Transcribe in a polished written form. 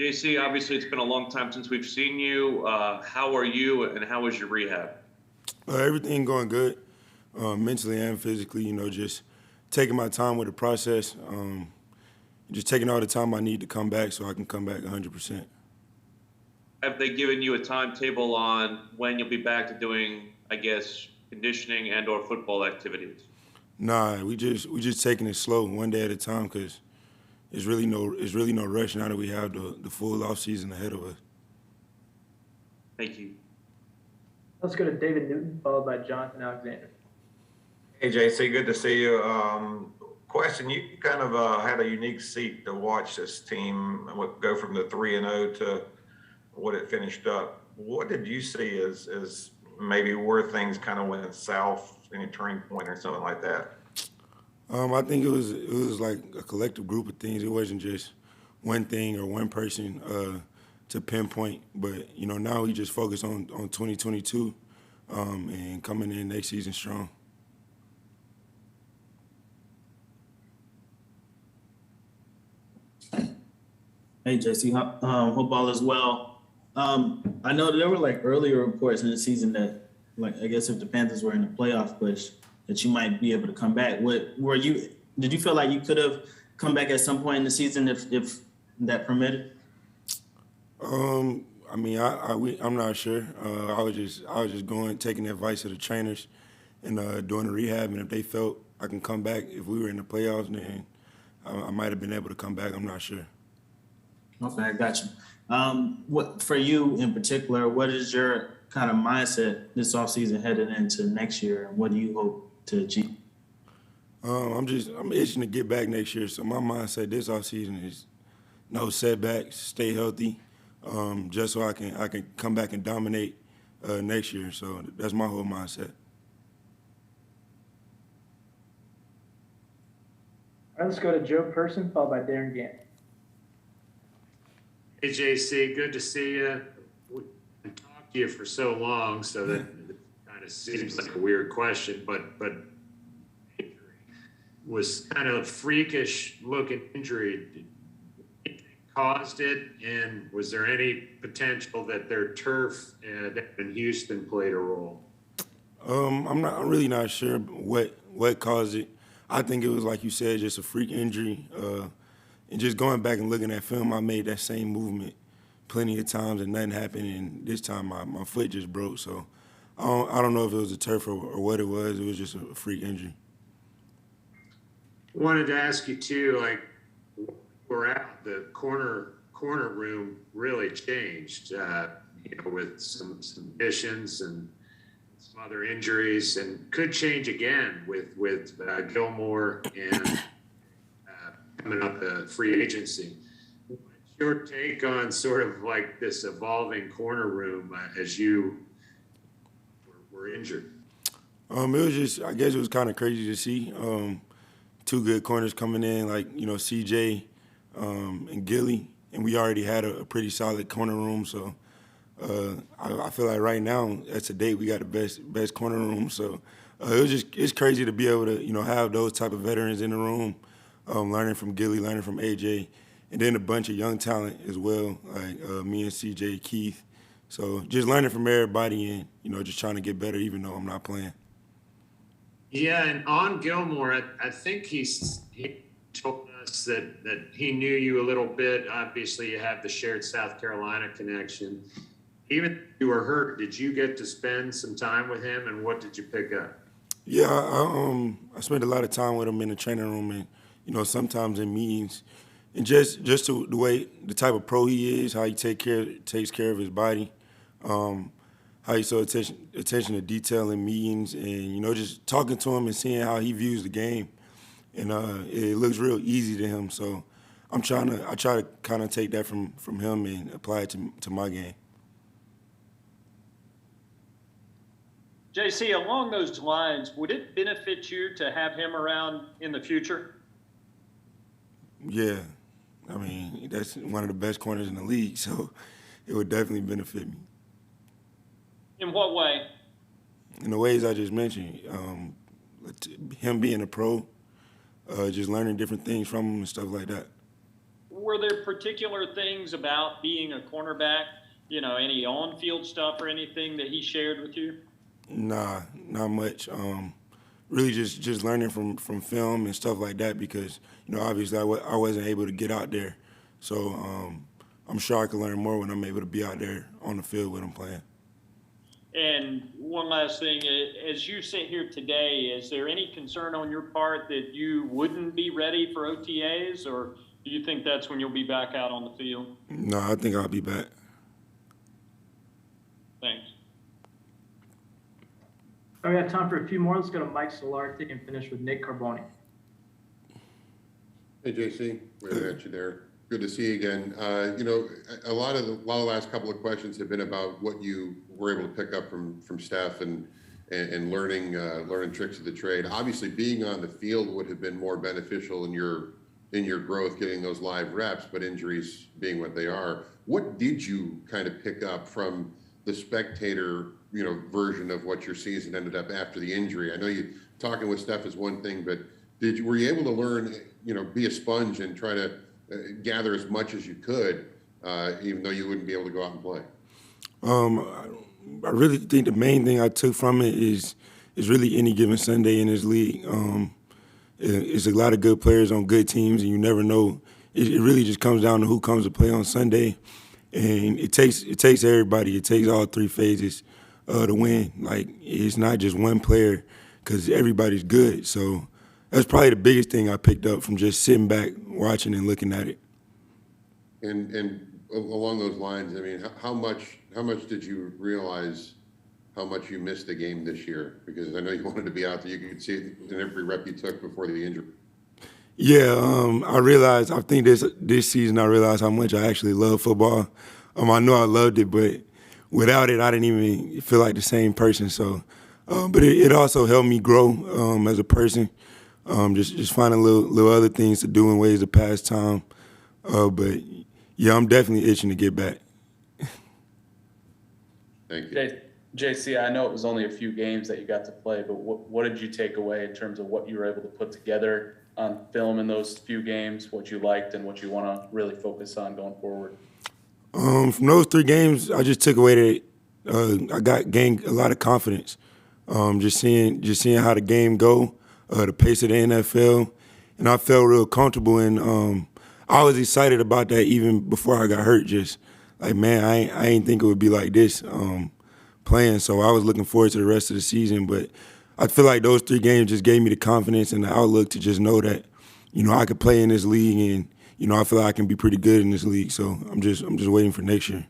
JC, obviously it's been a long time since we've seen you. How are you and how was your rehab? Everything going good, mentally and physically. Just taking my time with the process. Just taking all the time I need to come back so I can come back 100%. Have they given you a timetable on when you'll be back to doing, I guess, conditioning and or football activities? Nah, we just taking it slow, one day at a time, because it's really no rush now that we have the full off season ahead of us. Thank you. Let's go to David Newton, followed by Jonathan Alexander. Hey, JC, good to see you. Question: you kind of had a unique seat to watch this team go from the 3-0 to what it finished up. What did you see as maybe where things kind of went south, any turning point or something like that? I think it was like a collective group of things. It wasn't just one thing or one person to pinpoint. But now we just focus on 2022 and coming in next season strong. Hey, JC, hope all is well. I know there were like earlier reports in the season that, like, I guess if the Panthers were in the playoff push, that you might be able to come back. Did you feel like you could have come back at some point in the season if that permitted? I'm not sure. I was just going, taking the advice of the trainers and doing the rehab. And if they felt I can come back, if we were in the playoffs, then I might have been able to come back. I'm not sure. Okay, I got you. What for you in particular? What is your kind of mindset this offseason headed into next year, and what do you hope to achieve? I'm itching to get back next year. So my mindset this offseason is no setbacks, stay healthy, just so I can come back and dominate next year. So that's my whole mindset. All right, let's go to Joe Person, followed by Darren Gant. Hey, JC, good to see you. We haven't talked to you for so long, so that kind of seems like a weird question, but injury was kind of a freakish looking injury. Did you think caused it, and was there any potential that their turf in Houston played a role? I'm really not sure what caused it. I think it was, like you said, just a freak injury. And just going back and looking at film, I made that same movement plenty of times and nothing happened. And this time my foot just broke. So I don't know if it was a turf or what it was. It was just a freak injury. Wanted to ask you too, like, we're out, the corner room really changed, with some additions and some other injuries, and could change again with Gilmore and coming up the free agency. What's your take on sort of like this evolving corner room as you were injured? I guess it was kind of crazy to see two good corners coming in, like, CJ and Gilly, and we already had a pretty solid corner room. So I feel like right now, at today, we got the best corner room. So it's crazy to be able to, have those type of veterans in the room. Learning from Gilly, learning from AJ, and then a bunch of young talent as well, like me and CJ, Keith. So just learning from everybody and, just trying to get better even though I'm not playing. Yeah, and on Gilmore, I think he told us that he knew you a little bit. Obviously, you have the shared South Carolina connection. Even if you were hurt, did you get to spend some time with him, and what did you pick up? Yeah, I spent a lot of time with him in the training room and, sometimes in meetings. And just the type of pro he is, how he takes care of his body, how he so attention to detail in meetings, and just talking to him and seeing how he views the game, and it looks real easy to him. So I try to kind of take that from him and apply it to my game. JC, along those lines, would it benefit you to have him around in the future? Yeah, I mean, that's one of the best corners in the league, so it would definitely benefit me. In what way? In the ways I just mentioned, him being a pro, just learning different things from him and stuff like that. were there particular things about being a cornerback, any on-field stuff or anything that he shared with you? Nah, not much. Really just learning from film and stuff like that because, obviously I wasn't able to get out there. So I'm sure I can learn more when I'm able to be out there on the field with him playing. And one last thing, as you sit here today, is there any concern on your part that you wouldn't be ready for OTAs, or do you think that's when you'll be back out on the field? No, I think I'll be back. Thanks. All right, we got time for a few more. Let's go to Mike Solarte and finish with Nick Carboni. Hey, Jaycee, we're at you there. Good to see you again. A lot of the last couple of questions have been about what you were able to pick up from Steph and learning tricks of the trade. Obviously, being on the field would have been more beneficial in your growth, getting those live reps. But injuries being what they are, what did you kind of pick up from the spectator, version of what your season ended up after the injury? I know you talking with Steph is one thing, but were you able to learn, be a sponge and try to gather as much as you could, even though you wouldn't be able to go out and play? I really think the main thing I took from it is really any given Sunday in this league. It's a lot of good players on good teams, and you never know. It really just comes down to who comes to play on Sunday, and it takes everybody. It takes all three phases to win. Like, it's not just one player because everybody's good. So that's probably the biggest thing I picked up from just sitting back, watching and looking at it. And along those lines, I mean, how much did you realize how much you missed the game this year? Because I know you wanted to be out there. You could see it in every rep you took before the injury. Yeah, I think this season I realized how much I actually love football. I know I loved it, but without it, I didn't even feel like the same person. So, but it also helped me grow as a person. Just finding little other things to do and ways to pass time. But yeah, I'm definitely itching to get back. Thank you. JC, I know it was only a few games that you got to play, but what did you take away in terms of what you were able to put together on film in those few games, what you liked and what you want to really focus on going forward? From those 3 games, I just took away that I gained a lot of confidence. Just seeing how the game go, the pace of the NFL, and I felt real comfortable. And I was excited about that even before I got hurt. Just like, man, I ain't think it would be like this playing. So I was looking forward to the rest of the season. But I feel like those 3 games just gave me the confidence and the outlook to just know that, I could play in this league and, I feel like I can be pretty good in this league. So I'm just waiting for next year.